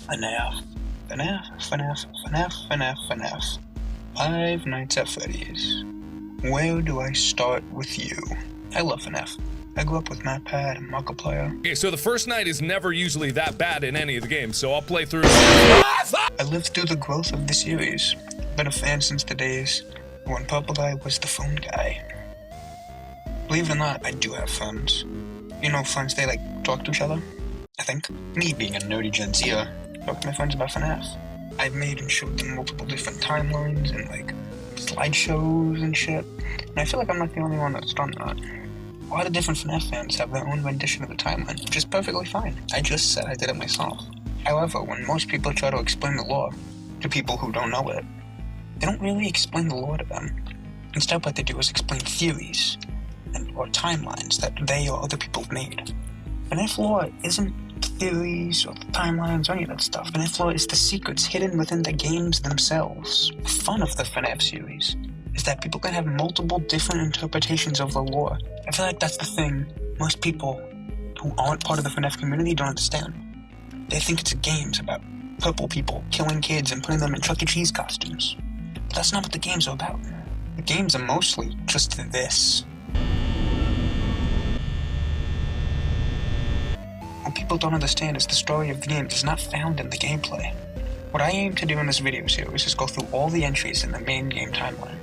FNAF. 5 Nights at Freddy's. Where do I start with you? I love FNAF. I grew up with MatPat and Markiplier. Okay, so the first night is never usually that bad in any of the games, so I'll play through. I lived through the growth of the series. Been a fan since the days when Purple Guy was the phone guy. Believe it or not, I do have friends. You know, friends, they talk to each other, I think. Me being a nerdy Gen Zer, talk to my friends about FNAF. I've made and showed them multiple different timelines and slideshows and shit. And I feel like I'm not the only one that's done that. A lot of different FNAF fans have their own rendition of the timeline, which is perfectly fine. I just said I did it myself. However, when most people try to explain the lore to people who don't know it, they don't really explain the lore to them. Instead, what they do is explain theories or timelines that they or other people have made. FNAF lore isn't theories or timelines or any of that stuff. FNAF lore is the secrets hidden within the games themselves. The fun of the FNAF series is that people can have multiple different interpretations of the lore. I feel like that's the thing most people who aren't part of the FNAF community don't understand. They think it's games about purple people killing kids and putting them in Chuck E. Cheese costumes. But that's not what the games are about. The games are mostly just this. What people don't understand is the story of the game is not found in the gameplay. What I aim to do in this video series is go through all the entries in the main game timeline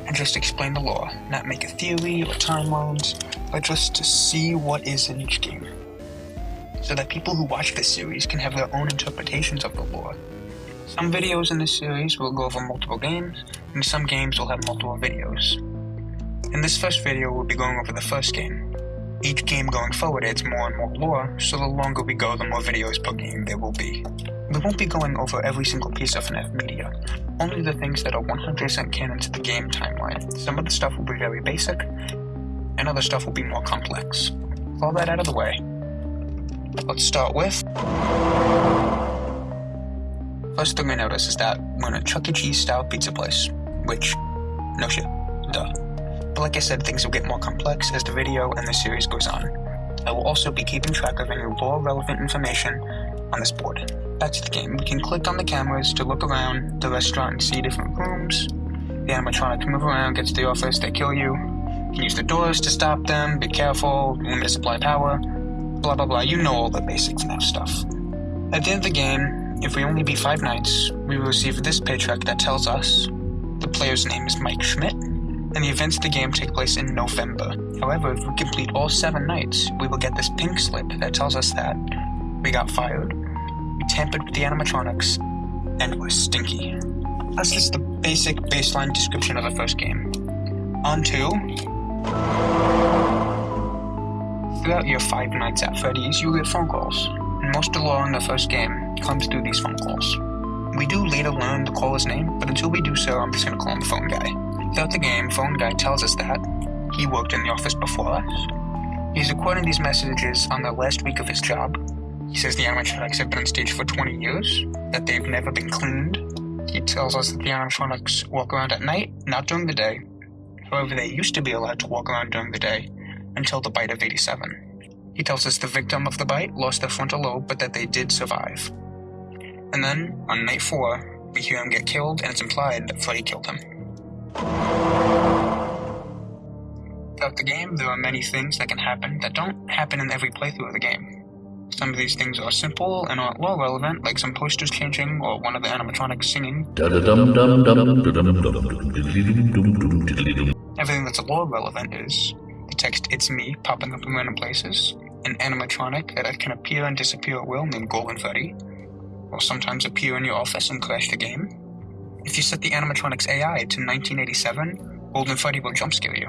and just explain the lore, not make a theory or timelines, but just to see what is in each game, so that people who watch this series can have their own interpretations of the lore. Some videos in this series will go over multiple games, and some games will have multiple videos. In this first video, we'll be going over the first game. Each game going forward adds more and more lore, so the longer we go, the more videos per game there will be. We won't be going over every single piece of FNAF media, only the things that are 100% canon to the game timeline. Some of the stuff will be very basic, and other stuff will be more complex. With all that out of the way, let's start with... First thing I notice is that we're in a Chuck E. Cheese style pizza place, which, no shit, duh. But like I said, things will get more complex as the video and the series goes on. I will also be keeping track of any lore-relevant information on this board. Back to the game. We can click on the cameras to look around the restaurant and see different rooms. The animatronics move around, get to the office, they kill you. You can use the doors to stop them, be careful, limited supply power, blah blah blah. You know all the basic FNAF stuff. At the end of the game, if we only beat 5 nights, we will receive this paycheck that tells us the player's name is Mike Schmidt, and the events of the game take place in November. However, if we complete all 7 nights, we will get this pink slip that tells us that we got fired, we tampered with the animatronics, and we're stinky. That's just the basic baseline description of the first game. On to... Throughout your 5 Nights at Freddy's, you get phone calls, and most of the lore in the first game comes through these phone calls. We do later learn the caller's name, but until we do so, I'm just going to call him Phone Guy. Throughout the game, Phone Guy tells us that he worked in the office before us. He's recording these messages on the last week of his job. He says the animatronics have been on stage for 20 years, that they've never been cleaned. He tells us that the animatronics walk around at night, not during the day. However, they used to be allowed to walk around during the day, until the bite of 87. He tells us the victim of the bite lost their frontal lobe, but that they did survive. And then, on night 4, we hear him get killed, and it's implied that Freddy killed him. Throughout the game, there are many things that can happen that don't happen in every playthrough of the game. Some of these things are simple and aren't well relevant, like some posters changing or one of the animatronics singing. Everything that's lore relevant is the text "It's me" popping up in random places, an animatronic that can appear and disappear at will named Golden Freddy, or sometimes appear in your office and crash the game. If you set the animatronic's AI to 1987, Golden Freddy will jump scare you.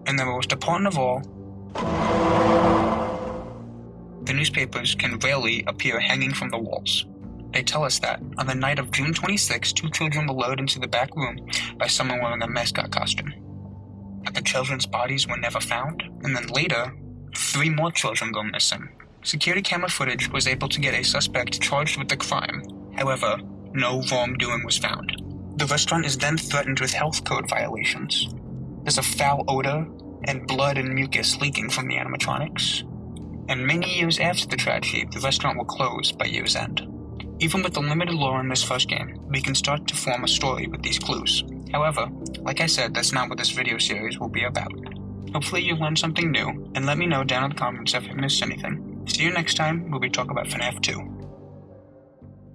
And the most important of all, the newspapers can rarely appear hanging from the walls. They tell us that on the night of June 26, 2 children were lured into the back room by someone wearing a mascot costume. But the children's bodies were never found, and then later, 3 more children go missing. Security camera footage was able to get a suspect charged with the crime. However, no wrongdoing was found. The restaurant is then threatened with health code violations. There's a foul odor and blood and mucus leaking from the animatronics. and many years after the tragedy, the restaurant will close by year's end. Even with the limited lore in this first game, we can start to form a story with these clues. However, like I said, that's not what this video series will be about. Hopefully you learned something new, and let me know down in the comments if I missed anything. See you next time, where we talk about FNAF 2.